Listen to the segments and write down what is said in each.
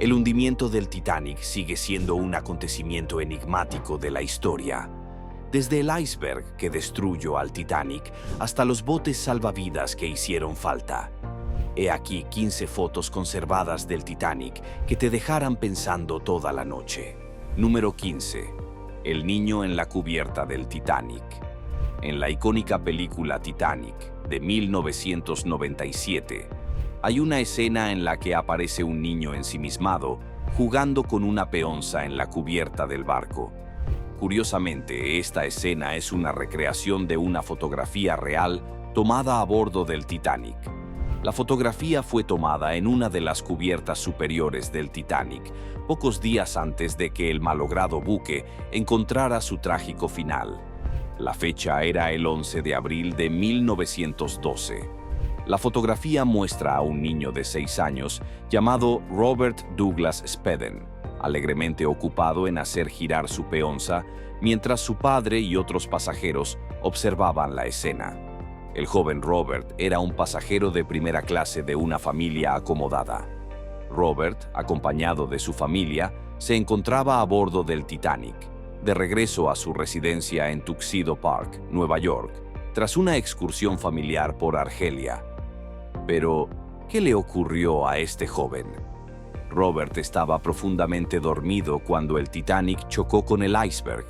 El hundimiento del Titanic sigue siendo un acontecimiento enigmático de la historia. Desde el iceberg que destruyó al Titanic hasta los botes salvavidas que hicieron falta. He aquí 15 fotos conservadas del Titanic que te dejarán pensando toda la noche. Número 15. El niño en la cubierta del Titanic. En la icónica película Titanic de 1997, hay una escena en la que aparece un niño ensimismado jugando con una peonza en la cubierta del barco. Curiosamente, esta escena es una recreación de una fotografía real tomada a bordo del Titanic. La fotografía fue tomada en una de las cubiertas superiores del Titanic, pocos días antes de que el malogrado buque encontrara su trágico final. La fecha era el 11 de abril de 1912. La fotografía muestra a un niño de 6 años llamado Robert Douglas Spedden, alegremente ocupado en hacer girar su peonza, mientras su padre y otros pasajeros observaban la escena. El joven Robert era un pasajero de primera clase de una familia acomodada. Robert, acompañado de su familia, se encontraba a bordo del Titanic, de regreso a su residencia en Tuxedo Park, Nueva York, tras una excursión familiar por Argelia. Pero, ¿qué le ocurrió a este joven? Robert estaba profundamente dormido cuando el Titanic chocó con el iceberg.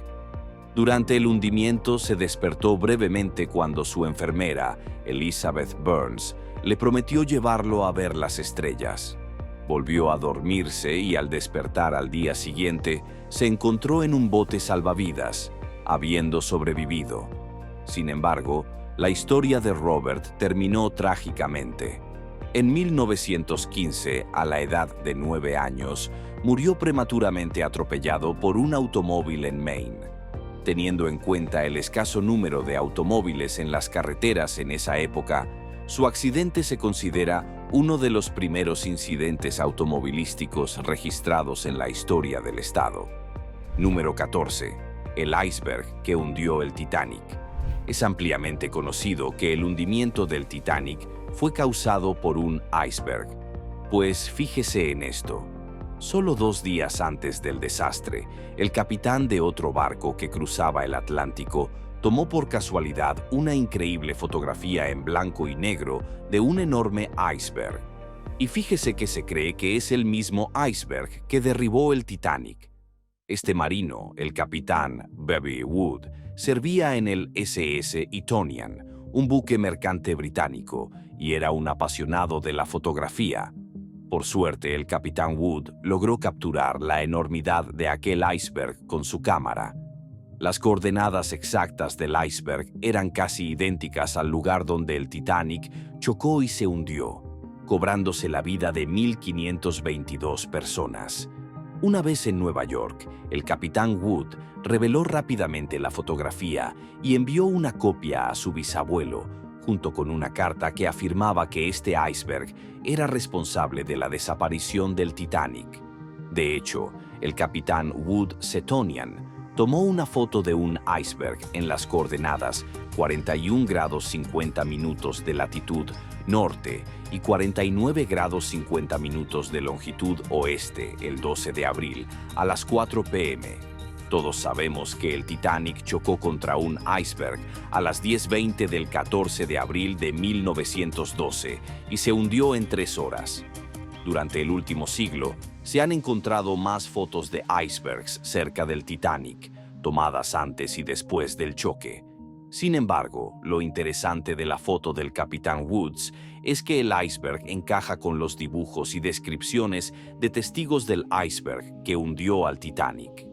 Durante el hundimiento se despertó brevemente cuando su enfermera, Elizabeth Burns, le prometió llevarlo a ver las estrellas. Volvió a dormirse y al despertar al día siguiente, se encontró en un bote salvavidas, habiendo sobrevivido. Sin embargo, la historia de Robert terminó trágicamente. En 1915, a la edad de 9 años, murió prematuramente atropellado por un automóvil en Maine. Teniendo en cuenta el escaso número de automóviles en las carreteras en esa época, su accidente se considera uno de los primeros incidentes automovilísticos registrados en la historia del estado. Número 14. El iceberg que hundió el Titanic. Es ampliamente conocido que el hundimiento del Titanic fue causado por un iceberg. Pues fíjese en esto. Solo 2 días antes del desastre, el capitán de otro barco que cruzaba el Atlántico tomó por casualidad una increíble fotografía en blanco y negro de un enorme iceberg. Y fíjese que se cree que es el mismo iceberg que derribó el Titanic. Este marino, el capitán Bobby Wood, servía en el SS Etonian, un buque mercante británico, y era un apasionado de la fotografía. Por suerte, el capitán Wood logró capturar la enormidad de aquel iceberg con su cámara. Las coordenadas exactas del iceberg eran casi idénticas al lugar donde el Titanic chocó y se hundió, cobrándose la vida de 1.522 personas. Una vez en Nueva York, el capitán Wood reveló rápidamente la fotografía y envió una copia a su bisabuelo, junto con una carta que afirmaba que este iceberg era responsable de la desaparición del Titanic. De hecho, el capitán Wood Setonian tomó una foto de un iceberg en las coordenadas 41 grados 50 minutos de latitud norte y 49 grados 50 minutos de longitud oeste el 12 de abril a las 4 p.m. Todos sabemos que el Titanic chocó contra un iceberg a las 10:20 del 14 de abril de 1912 y se hundió en 3 horas. Durante el último siglo, se han encontrado más fotos de icebergs cerca del Titanic, tomadas antes y después del choque. Sin embargo, lo interesante de la foto del capitán Woods es que el iceberg encaja con los dibujos y descripciones de testigos del iceberg que hundió al Titanic.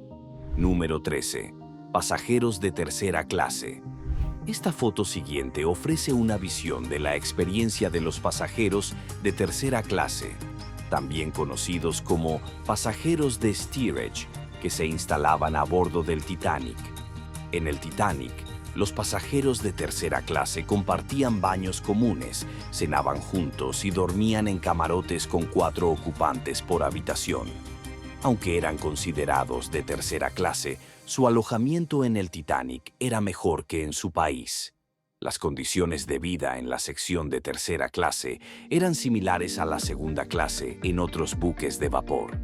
Número 13. Pasajeros de tercera clase. Esta foto siguiente ofrece una visión de la experiencia de los pasajeros de tercera clase, también conocidos como pasajeros de steerage, que se instalaban a bordo del Titanic. En el Titanic, los pasajeros de tercera clase compartían baños comunes, cenaban juntos y dormían en camarotes con 4 ocupantes por habitación. Aunque eran considerados de tercera clase, su alojamiento en el Titanic era mejor que en su país. Las condiciones de vida en la sección de tercera clase eran similares a la segunda clase en otros buques de vapor.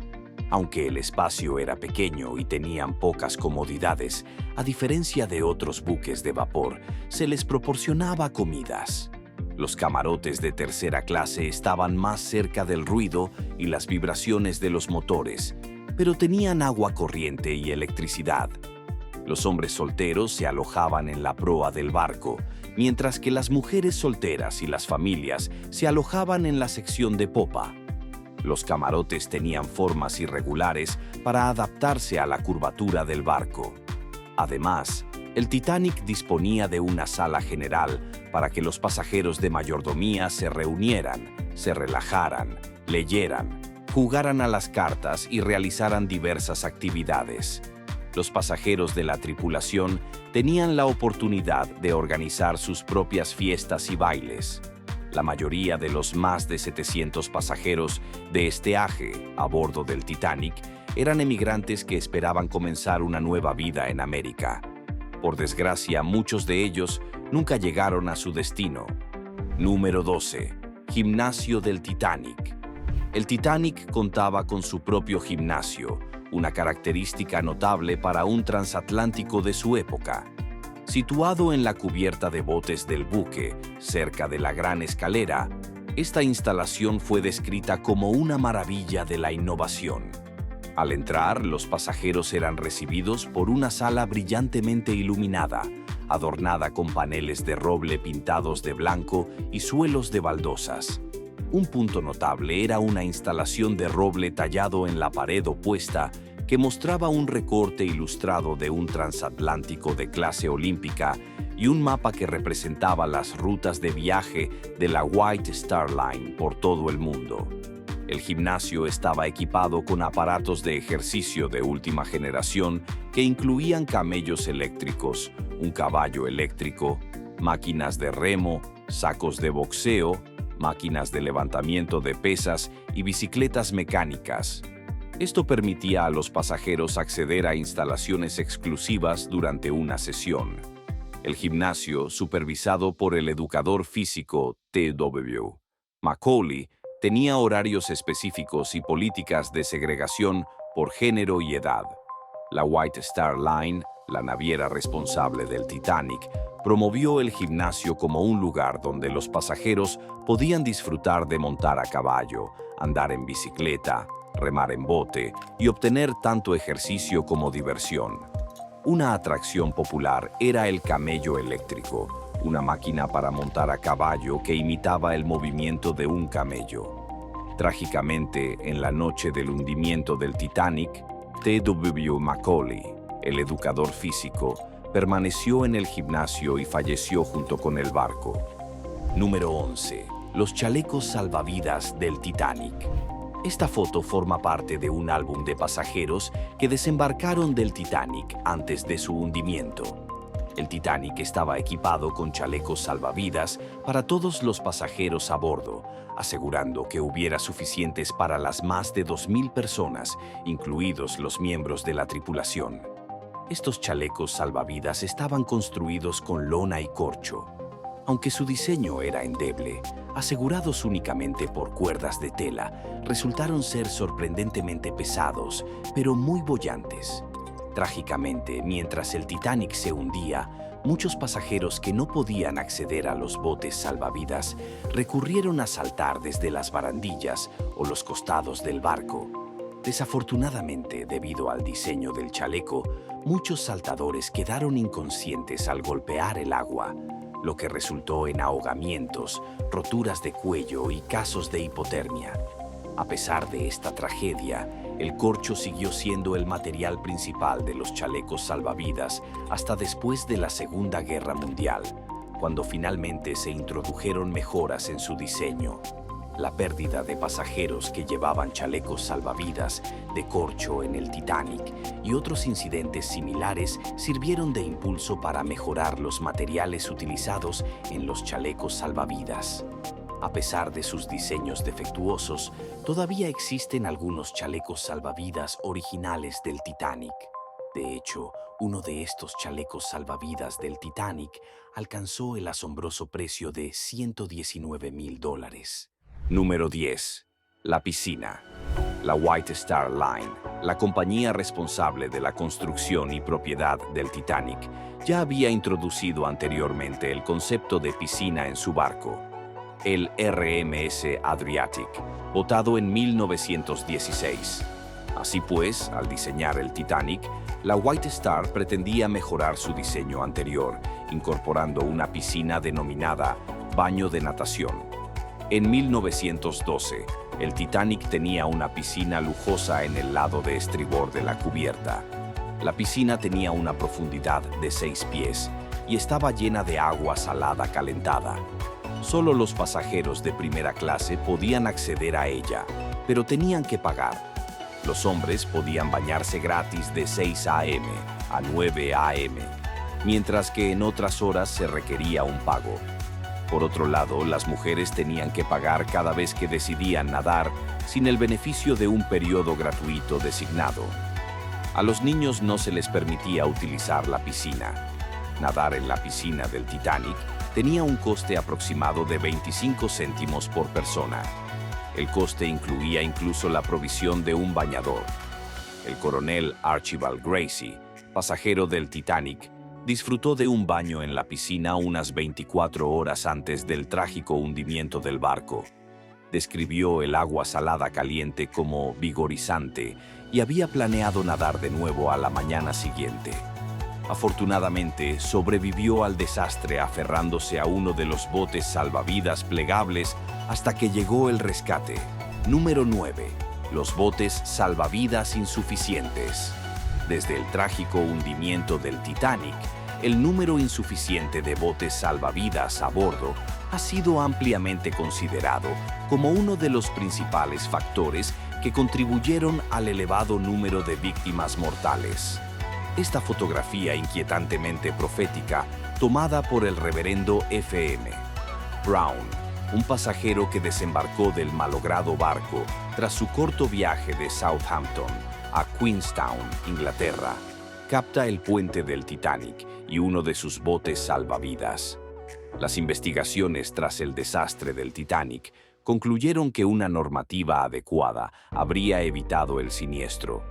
Aunque el espacio era pequeño y tenían pocas comodidades, a diferencia de otros buques de vapor, se les proporcionaba comidas. Los camarotes de tercera clase estaban más cerca del ruido y las vibraciones de los motores, pero tenían agua corriente y electricidad. Los hombres solteros se alojaban en la proa del barco, mientras que las mujeres solteras y las familias se alojaban en la sección de popa. Los camarotes tenían formas irregulares para adaptarse a la curvatura del barco. Además, el Titanic disponía de una sala general para que los pasajeros de mayordomía se reunieran, se relajaran, leyeran, jugaran a las cartas y realizaran diversas actividades. Los pasajeros de la tripulación tenían la oportunidad de organizar sus propias fiestas y bailes. La mayoría de los más de 700 pasajeros de esteaje a bordo del Titanic eran emigrantes que esperaban comenzar una nueva vida en América. Por desgracia, muchos de ellos nunca llegaron a su destino. Número 12. Gimnasio del Titanic. El Titanic contaba con su propio gimnasio, una característica notable para un transatlántico de su época. Situado en la cubierta de botes del buque, cerca de la gran escalera, esta instalación fue descrita como una maravilla de la innovación. Al entrar, los pasajeros eran recibidos por una sala brillantemente iluminada, adornada con paneles de roble pintados de blanco y suelos de baldosas. Un punto notable era una instalación de roble tallado en la pared opuesta que mostraba un recorte ilustrado de un transatlántico de clase olímpica y un mapa que representaba las rutas de viaje de la White Star Line por todo el mundo. El gimnasio estaba equipado con aparatos de ejercicio de última generación que incluían camellos eléctricos, un caballo eléctrico, máquinas de remo, sacos de boxeo, máquinas de levantamiento de pesas y bicicletas mecánicas. Esto permitía a los pasajeros acceder a instalaciones exclusivas durante una sesión. El gimnasio, supervisado por el educador físico T.W. Macaulay, tenía horarios específicos y políticas de segregación por género y edad. La White Star Line, la naviera responsable del Titanic, promovió el gimnasio como un lugar donde los pasajeros podían disfrutar de montar a caballo, andar en bicicleta, remar en bote y obtener tanto ejercicio como diversión. Una atracción popular era el camello eléctrico, una máquina para montar a caballo que imitaba el movimiento de un camello. Trágicamente, en la noche del hundimiento del Titanic, T.W. Macaulay, el educador físico, permaneció en el gimnasio y falleció junto con el barco. Número 11. Los chalecos salvavidas del Titanic. Esta foto forma parte de un álbum de pasajeros que desembarcaron del Titanic antes de su hundimiento. El Titanic estaba equipado con chalecos salvavidas para todos los pasajeros a bordo, asegurando que hubiera suficientes para las más de 2,000 personas, incluidos los miembros de la tripulación. Estos chalecos salvavidas estaban construidos con lona y corcho. Aunque su diseño era endeble, asegurados únicamente por cuerdas de tela, resultaron ser sorprendentemente pesados, pero muy bollantes. Trágicamente, mientras el Titanic se hundía, muchos pasajeros que no podían acceder a los botes salvavidas recurrieron a saltar desde las barandillas o los costados del barco. Desafortunadamente, debido al diseño del chaleco, muchos saltadores quedaron inconscientes al golpear el agua, lo que resultó en ahogamientos, roturas de cuello y casos de hipotermia. A pesar de esta tragedia, el corcho siguió siendo el material principal de los chalecos salvavidas hasta después de la Segunda Guerra Mundial, cuando finalmente se introdujeron mejoras en su diseño. La pérdida de pasajeros que llevaban chalecos salvavidas de corcho en el Titanic y otros incidentes similares sirvieron de impulso para mejorar los materiales utilizados en los chalecos salvavidas. A pesar de sus diseños defectuosos, todavía existen algunos chalecos salvavidas originales del Titanic. De hecho, uno de estos chalecos salvavidas del Titanic alcanzó el asombroso precio de $119,000. Número 10. La piscina. La White Star Line, la compañía responsable de la construcción y propiedad del Titanic, ya había introducido anteriormente el concepto de piscina en su barco, el RMS Adriatic, votado en 1916. Así pues, al diseñar el Titanic, la White Star pretendía mejorar su diseño anterior, incorporando una piscina denominada baño de natación. En 1912, el Titanic tenía una piscina lujosa en el lado de estribor de la cubierta. La piscina tenía una profundidad de 6 pies y estaba llena de agua salada calentada. Solo los pasajeros de primera clase podían acceder a ella, pero tenían que pagar. Los hombres podían bañarse gratis de 6 a.m. a 9 a.m., mientras que en otras horas se requería un pago. Por otro lado, las mujeres tenían que pagar cada vez que decidían nadar sin el beneficio de un periodo gratuito designado. A los niños no se les permitía utilizar la piscina. Nadar en la piscina del Titanic tenía un coste aproximado de 25 céntimos por persona. El coste incluía incluso la provisión de un bañador. El coronel Archibald Gracie, pasajero del Titanic, disfrutó de un baño en la piscina unas 24 horas antes del trágico hundimiento del barco. Describió el agua salada caliente como vigorizante y había planeado nadar de nuevo a la mañana siguiente. Afortunadamente, sobrevivió al desastre aferrándose a uno de los botes salvavidas plegables hasta que llegó el rescate. Número 9. Los botes salvavidas insuficientes. Desde el trágico hundimiento del Titanic, el número insuficiente de botes salvavidas a bordo ha sido ampliamente considerado como uno de los principales factores que contribuyeron al elevado número de víctimas mortales. Esta fotografía inquietantemente profética, tomada por el reverendo F.M. Brown, un pasajero que desembarcó del malogrado barco tras su corto viaje de Southampton a Queenstown, Inglaterra, capta el puente del Titanic y uno de sus botes salvavidas. Las investigaciones tras el desastre del Titanic concluyeron que una normativa adecuada habría evitado el siniestro.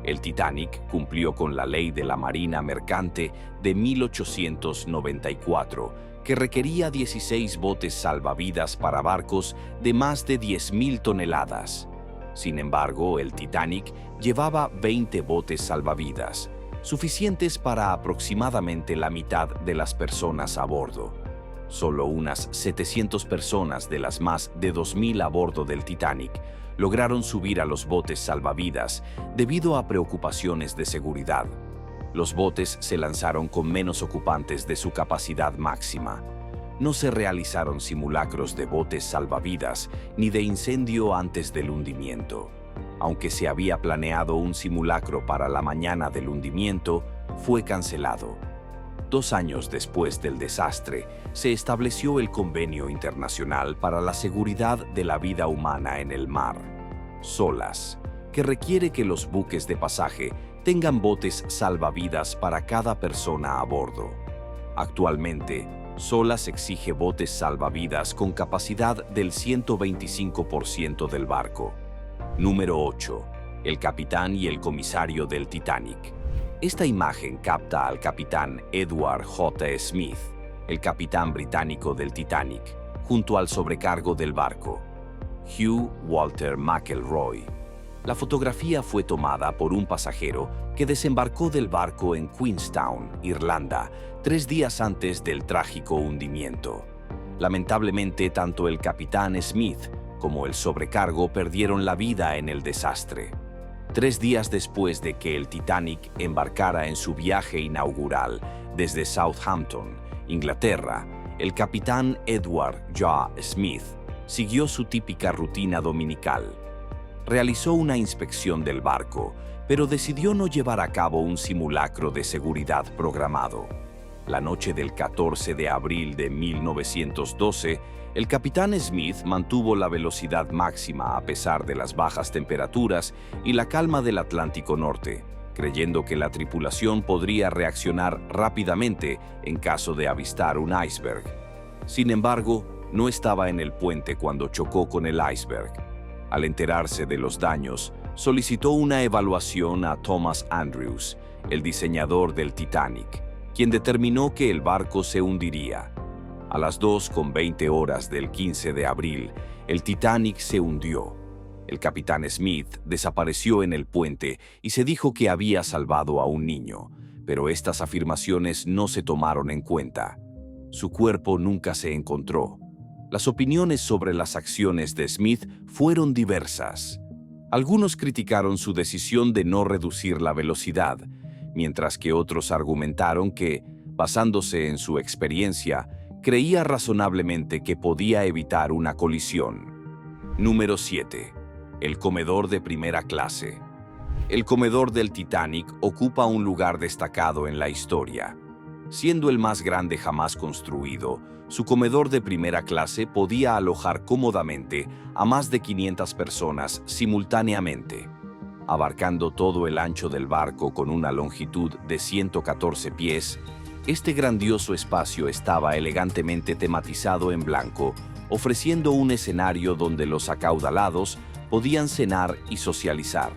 El Titanic cumplió con la ley de la Marina Mercante de 1894, que requería 16 botes salvavidas para barcos de más de 10.000 toneladas. Sin embargo, el Titanic llevaba 20 botes salvavidas, suficientes para aproximadamente la mitad de las personas a bordo. Solo unas 700 personas de las más de 2.000 a bordo del Titanic lograron subir a los botes salvavidas debido a preocupaciones de seguridad. Los botes se lanzaron con menos ocupantes de su capacidad máxima. No se realizaron simulacros de botes salvavidas ni de incendio antes del hundimiento. Aunque se había planeado un simulacro para la mañana del hundimiento, fue cancelado. 2 años después del desastre, se estableció el Convenio Internacional para la Seguridad de la Vida Humana en el Mar, SOLAS, que requiere que los buques de pasaje tengan botes salvavidas para cada persona a bordo. Actualmente, SOLAS exige botes salvavidas con capacidad del 125% del barco. Número 8. El capitán y el comisario del Titanic. Esta imagen capta al capitán Edward J. Smith, el capitán británico del Titanic, junto al sobrecargo del barco, Hugh Walter McElroy. La fotografía fue tomada por un pasajero que desembarcó del barco en Queenstown, Irlanda, 3 días antes del trágico hundimiento. Lamentablemente, tanto el capitán Smith como el sobrecargo perdieron la vida en el desastre. 3 días después de que el Titanic embarcara en su viaje inaugural desde Southampton, Inglaterra, el capitán Edward J. Smith siguió su típica rutina dominical. Realizó una inspección del barco, pero decidió no llevar a cabo un simulacro de seguridad programado. La noche del 14 de abril de 1912, el capitán Smith mantuvo la velocidad máxima a pesar de las bajas temperaturas y la calma del Atlántico Norte, creyendo que la tripulación podría reaccionar rápidamente en caso de avistar un iceberg. Sin embargo, no estaba en el puente cuando chocó con el iceberg. Al enterarse de los daños, solicitó una evaluación a Thomas Andrews, el diseñador del Titanic, quien determinó que el barco se hundiría. A las 2:20 del 15 de abril, el Titanic se hundió. El capitán Smith desapareció en el puente y se dijo que había salvado a un niño, pero estas afirmaciones no se tomaron en cuenta. Su cuerpo nunca se encontró. Las opiniones sobre las acciones de Smith fueron diversas. Algunos criticaron su decisión de no reducir la velocidad, mientras que otros argumentaron que, basándose en su experiencia, creía razonablemente que podía evitar una colisión. Número 7. El comedor de primera clase. El comedor del Titanic ocupa un lugar destacado en la historia. Siendo el más grande jamás construido, su comedor de primera clase podía alojar cómodamente a más de 500 personas simultáneamente. Abarcando todo el ancho del barco con una longitud de 114 pies, este grandioso espacio estaba elegantemente tematizado en blanco, ofreciendo un escenario donde los acaudalados podían cenar y socializar.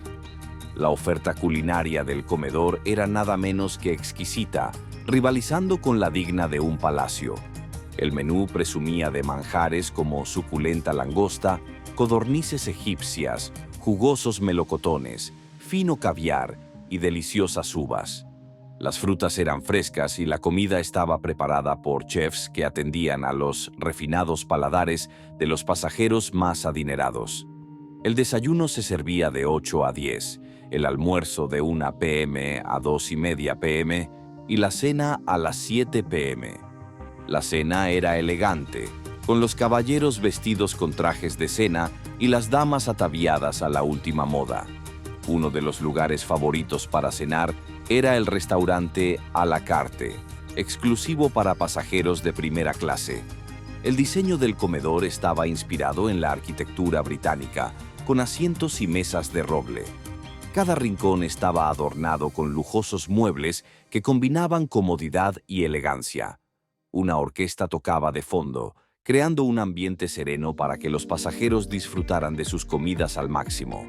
La oferta culinaria del comedor era nada menos que exquisita, rivalizando con la digna de un palacio. El menú presumía de manjares como suculenta langosta, codornices egipcias, jugosos melocotones, fino caviar y deliciosas uvas. Las frutas eran frescas y la comida estaba preparada por chefs que atendían a los refinados paladares de los pasajeros más adinerados. El desayuno se servía de 8 a 10, el almuerzo de 1 p.m. a 2:30 p.m. y la cena a las 7 p.m. La cena era elegante, con los caballeros vestidos con trajes de cena y las damas ataviadas a la última moda. Uno de los lugares favoritos para cenar era el restaurante à la carte, exclusivo para pasajeros de primera clase. El diseño del comedor estaba inspirado en la arquitectura británica, con asientos y mesas de roble. Cada rincón estaba adornado con lujosos muebles que combinaban comodidad y elegancia. Una orquesta tocaba de fondo, creando un ambiente sereno para que los pasajeros disfrutaran de sus comidas al máximo.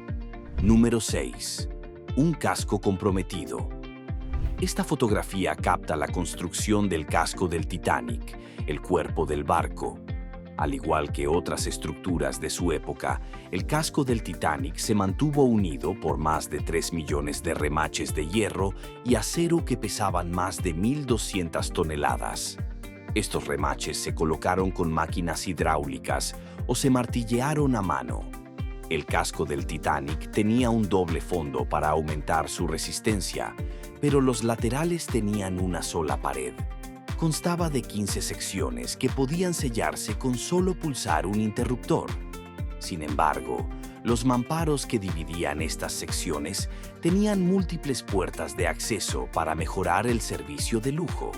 Número 6. Un casco comprometido. Esta fotografía capta la construcción del casco del Titanic, el cuerpo del barco. Al igual que otras estructuras de su época, el casco del Titanic se mantuvo unido por más de 3 millones de remaches de hierro y acero que pesaban más de 1.200 toneladas. Estos remaches se colocaron con máquinas hidráulicas o se martillearon a mano. El casco del Titanic tenía un doble fondo para aumentar su resistencia, pero los laterales tenían una sola pared. Constaba de 15 secciones que podían sellarse con solo pulsar un interruptor. Sin embargo, los mamparos que dividían estas secciones tenían múltiples puertas de acceso para mejorar el servicio de lujo.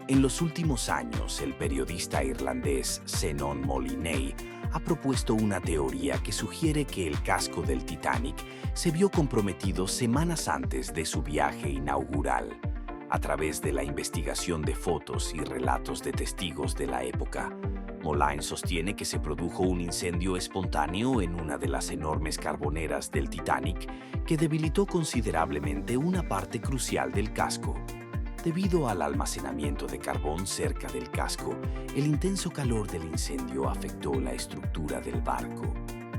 En los últimos años, el periodista irlandés Senan Molyneux ha propuesto una teoría que sugiere que el casco del Titanic se vio comprometido semanas antes de su viaje inaugural. A través de la investigación de fotos y relatos de testigos de la época, Molyneux sostiene que se produjo un incendio espontáneo en una de las enormes carboneras del Titanic que debilitó considerablemente una parte crucial del casco. Debido al almacenamiento de carbón cerca del casco, el intenso calor del incendio afectó la estructura del barco.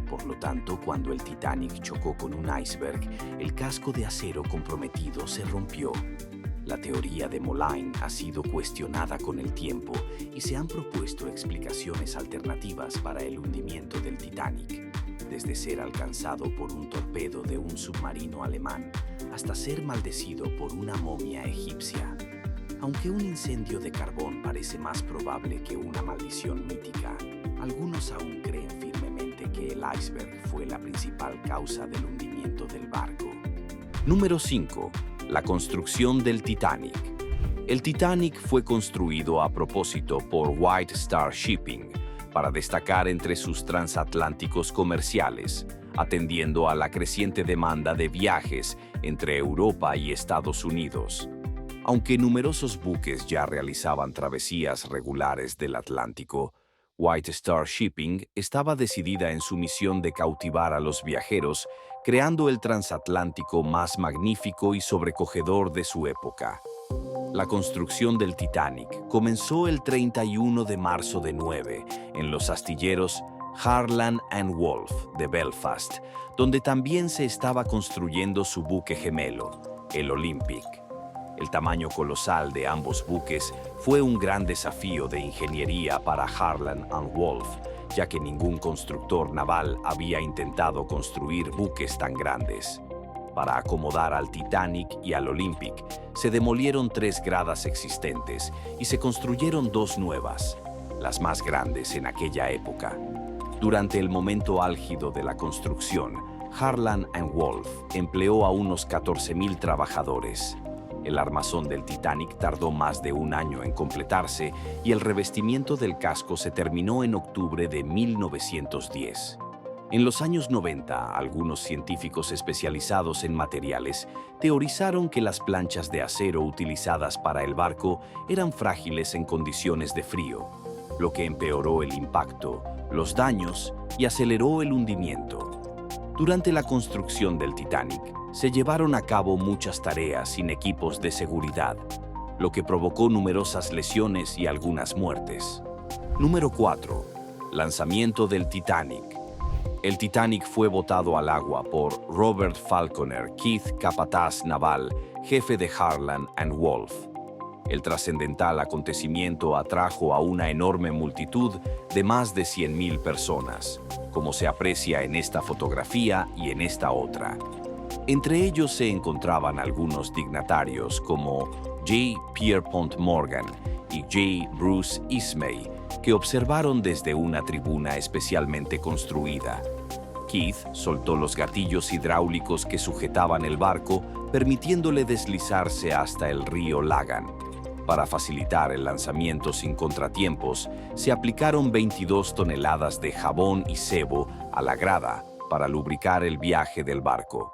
Por lo tanto, cuando el Titanic chocó con un iceberg, el casco de acero comprometido se rompió. La teoría de Molyneux ha sido cuestionada con el tiempo y se han propuesto explicaciones alternativas para el hundimiento del Titanic, desde ser alcanzado por un torpedo de un submarino alemán hasta ser maldecido por una momia egipcia. Aunque un incendio de carbón parece más probable que una maldición mítica, algunos aún creen firmemente que el iceberg fue la principal causa del hundimiento del barco. Número 5. La construcción del Titanic. El Titanic fue construido a propósito por White Star Shipping para destacar entre sus transatlánticos comerciales, atendiendo a la creciente demanda de viajes entre Europa y Estados Unidos. Aunque numerosos buques ya realizaban travesías regulares del Atlántico, White Star Shipping estaba decidida en su misión de cautivar a los viajeros, creando el transatlántico más magnífico y sobrecogedor de su época. La construcción del Titanic comenzó el 31 de marzo de 9 en los astilleros Harland and Wolff de Belfast, donde también se estaba construyendo su buque gemelo, el Olympic. El tamaño colosal de ambos buques fue un gran desafío de ingeniería para Harland and Wolff, ya que ningún constructor naval había intentado construir buques tan grandes. Para acomodar al Titanic y al Olympic, se demolieron 3 gradas existentes y se construyeron 2 nuevas, las más grandes en aquella época. Durante el momento álgido de la construcción, Harland and Wolff empleó a unos 14,000 trabajadores. El armazón del Titanic tardó más de un año en completarse y el revestimiento del casco se terminó en octubre de 1910. En los años 90, algunos científicos especializados en materiales teorizaron que las planchas de acero utilizadas para el barco eran frágiles en condiciones de frío, lo que empeoró el impacto, los daños y aceleró el hundimiento. Durante la construcción del Titanic, se llevaron a cabo muchas tareas sin equipos de seguridad, lo que provocó numerosas lesiones y algunas muertes. Número 4. Lanzamiento del Titanic. El Titanic fue botado al agua por Robert Falconer Keith, capataz naval, jefe de Harland and Wolff. El trascendental acontecimiento atrajo a una enorme multitud de más de 100,000 personas, como se aprecia en esta fotografía y en esta otra. Entre ellos se encontraban algunos dignatarios como J. Pierpont Morgan y J. Bruce Ismay, que observaron desde una tribuna especialmente construida. Keith soltó los gatillos hidráulicos que sujetaban el barco, permitiéndole deslizarse hasta el río Lagan. Para facilitar el lanzamiento sin contratiempos, se aplicaron 22 toneladas de jabón y sebo a la grada para lubricar el viaje del barco.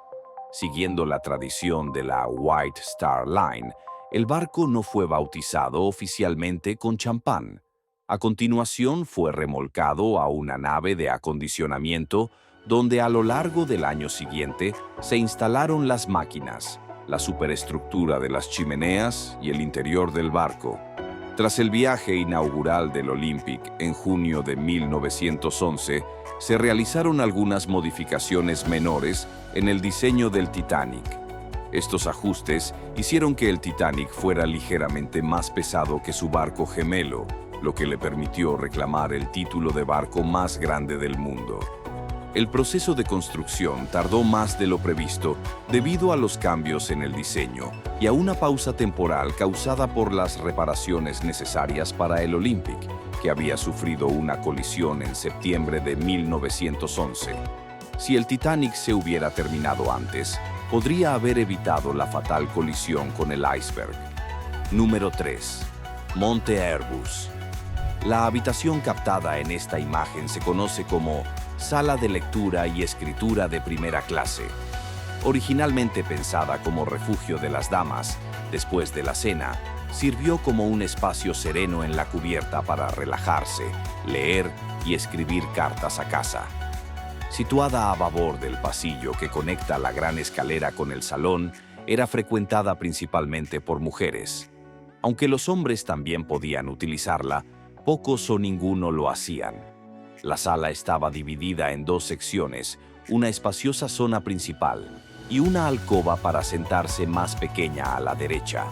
Siguiendo la tradición de la White Star Line, el barco no fue bautizado oficialmente con champán. A continuación fue remolcado a una nave de acondicionamiento donde a lo largo del año siguiente se instalaron las máquinas, la superestructura de las chimeneas y el interior del barco. Tras el viaje inaugural del Olympic en junio de 1911, se realizaron algunas modificaciones menores en el diseño del Titanic. Estos ajustes hicieron que el Titanic fuera ligeramente más pesado que su barco gemelo, lo que le permitió reclamar el título de barco más grande del mundo. El proceso de construcción tardó más de lo previsto debido a los cambios en el diseño y a una pausa temporal causada por las reparaciones necesarias para el Olympic, que había sufrido una colisión en septiembre de 1911. Si el Titanic se hubiera terminado antes, podría haber evitado la fatal colisión con el iceberg. Número 3. Monte Airbus. La habitación captada en esta imagen se conoce como Sala de Lectura y Escritura de Primera Clase. Originalmente pensada como refugio de las damas, después de la cena, sirvió como un espacio sereno en la cubierta para relajarse, leer y escribir cartas a casa. Situada a babor del pasillo que conecta la gran escalera con el salón, era frecuentada principalmente por mujeres. Aunque los hombres también podían utilizarla, pocos o ninguno lo hacían. La sala estaba dividida en 2 secciones, una espaciosa zona principal y una alcoba para sentarse más pequeña a la derecha,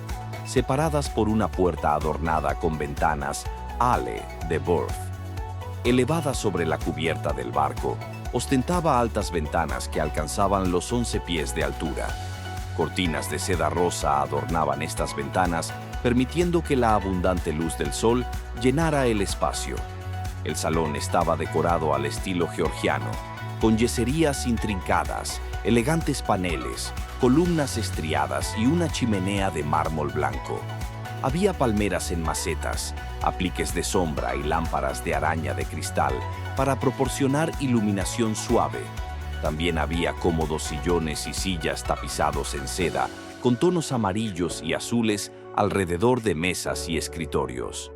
separadas por una puerta adornada con ventanas Ale de Burf. Elevada sobre la cubierta del barco, ostentaba altas ventanas que alcanzaban los 11 pies de altura. Cortinas de seda rosa adornaban estas ventanas, permitiendo que la abundante luz del sol llenara el espacio. El salón estaba decorado al estilo georgiano, con yeserías intrincadas, elegantes paneles, columnas estriadas y una chimenea de mármol blanco. Había palmeras en macetas, apliques de sombra y lámparas de araña de cristal para proporcionar iluminación suave. También había cómodos sillones y sillas tapizados en seda, con tonos amarillos y azules alrededor de mesas y escritorios.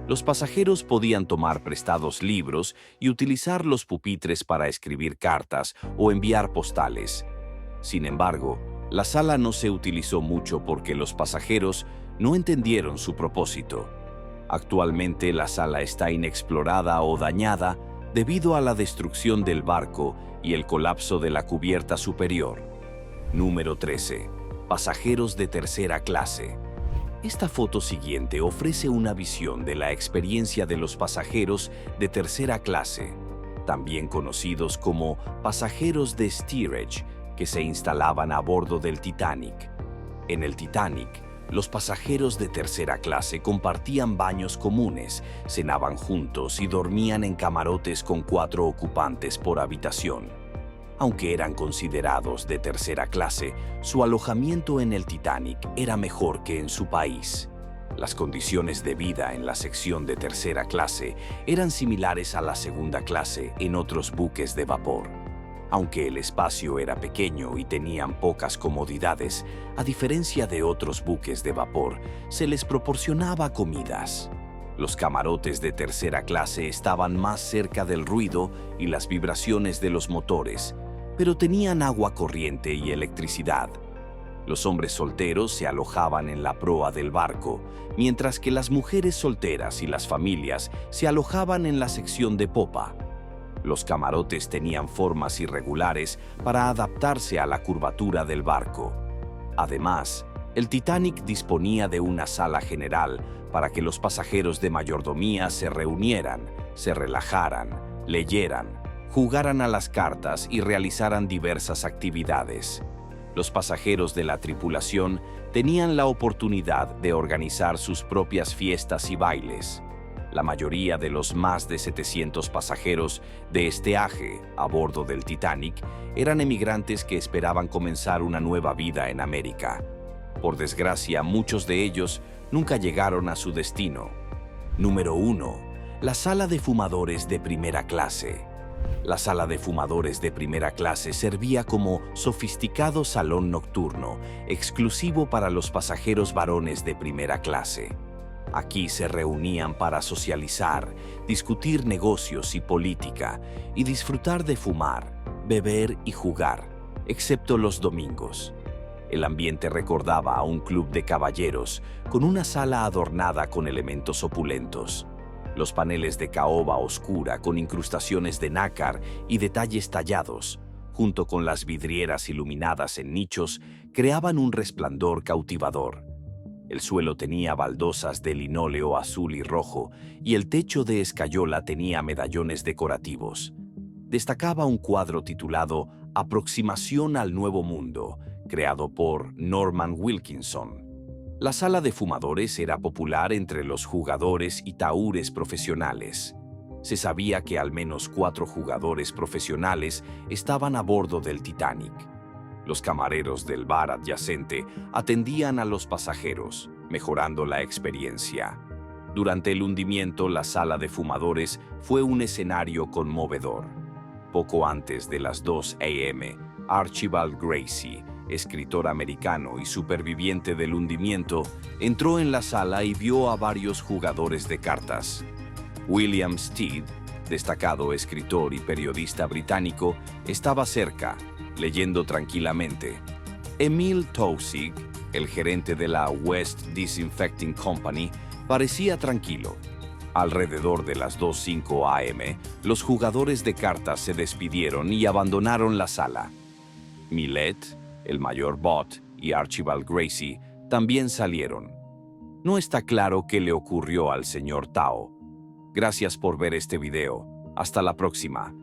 Los pasajeros podían tomar prestados libros y utilizar los pupitres para escribir cartas o enviar postales. Sin embargo, la sala no se utilizó mucho porque los pasajeros no entendieron su propósito. Actualmente la sala está inexplorada o dañada debido a la destrucción del barco y el colapso de la cubierta superior. Número 13. Pasajeros de tercera clase. Esta foto siguiente ofrece una visión de la experiencia de los pasajeros de tercera clase, también conocidos como pasajeros de steerage, que se instalaban a bordo del Titanic. En el Titanic, los pasajeros de tercera clase compartían baños comunes, cenaban juntos y dormían en camarotes con 4 ocupantes por habitación. Aunque eran considerados de tercera clase, su alojamiento en el Titanic era mejor que en su país. Las condiciones de vida en la sección de tercera clase eran similares a la segunda clase en otros buques de vapor. Aunque el espacio era pequeño y tenían pocas comodidades, a diferencia de otros buques de vapor, se les proporcionaba comidas. Los camarotes de tercera clase estaban más cerca del ruido y las vibraciones de los motores, pero tenían agua corriente y electricidad. Los hombres solteros se alojaban en la proa del barco, mientras que las mujeres solteras y las familias se alojaban en la sección de popa. Los camarotes tenían formas irregulares para adaptarse a la curvatura del barco. Además, el Titanic disponía de una sala general para que los pasajeros de mayordomía se reunieran, se relajaran, leyeran, jugaran a las cartas y realizaran diversas actividades. Los pasajeros de la tripulación tenían la oportunidad de organizar sus propias fiestas y bailes. La mayoría de los más de 700 pasajeros de esteaje a bordo del Titanic eran emigrantes que esperaban comenzar una nueva vida en América. Por desgracia, muchos de ellos nunca llegaron a su destino. Número 1. La sala de fumadores de primera clase. La sala de fumadores de primera clase servía como sofisticado salón nocturno, exclusivo para los pasajeros varones de primera clase. Aquí se reunían para socializar, discutir negocios y política, y disfrutar de fumar, beber y jugar, excepto los domingos. El ambiente recordaba a un club de caballeros, con una sala adornada con elementos opulentos. Los paneles de caoba oscura con incrustaciones de nácar y detalles tallados, junto con las vidrieras iluminadas en nichos, creaban un resplandor cautivador. El suelo tenía baldosas de linóleo azul y rojo, y el techo de escayola tenía medallones decorativos. Destacaba un cuadro titulado Aproximación al Nuevo Mundo, creado por Norman Wilkinson. La sala de fumadores era popular entre los jugadores y taúres profesionales. Se sabía que al menos 4 jugadores profesionales estaban a bordo del Titanic. Los camareros del bar adyacente atendían a los pasajeros, mejorando la experiencia. Durante el hundimiento, la sala de fumadores fue un escenario conmovedor. Poco antes de las 2 a.m., Archibald Gracie, escritor americano y superviviente del hundimiento, entró en la sala y vio a varios jugadores de cartas. William Stead, destacado escritor y periodista británico, estaba cerca, leyendo tranquilamente. Emil Taussig, el gerente de la West Disinfecting Company, parecía tranquilo. Alrededor de las 2:05 a.m., los jugadores de cartas se despidieron y abandonaron la sala. Millet, el mayor Bott y Archibald Gracie también salieron. No está claro qué le ocurrió al señor Tao. Gracias por ver este video. Hasta la próxima.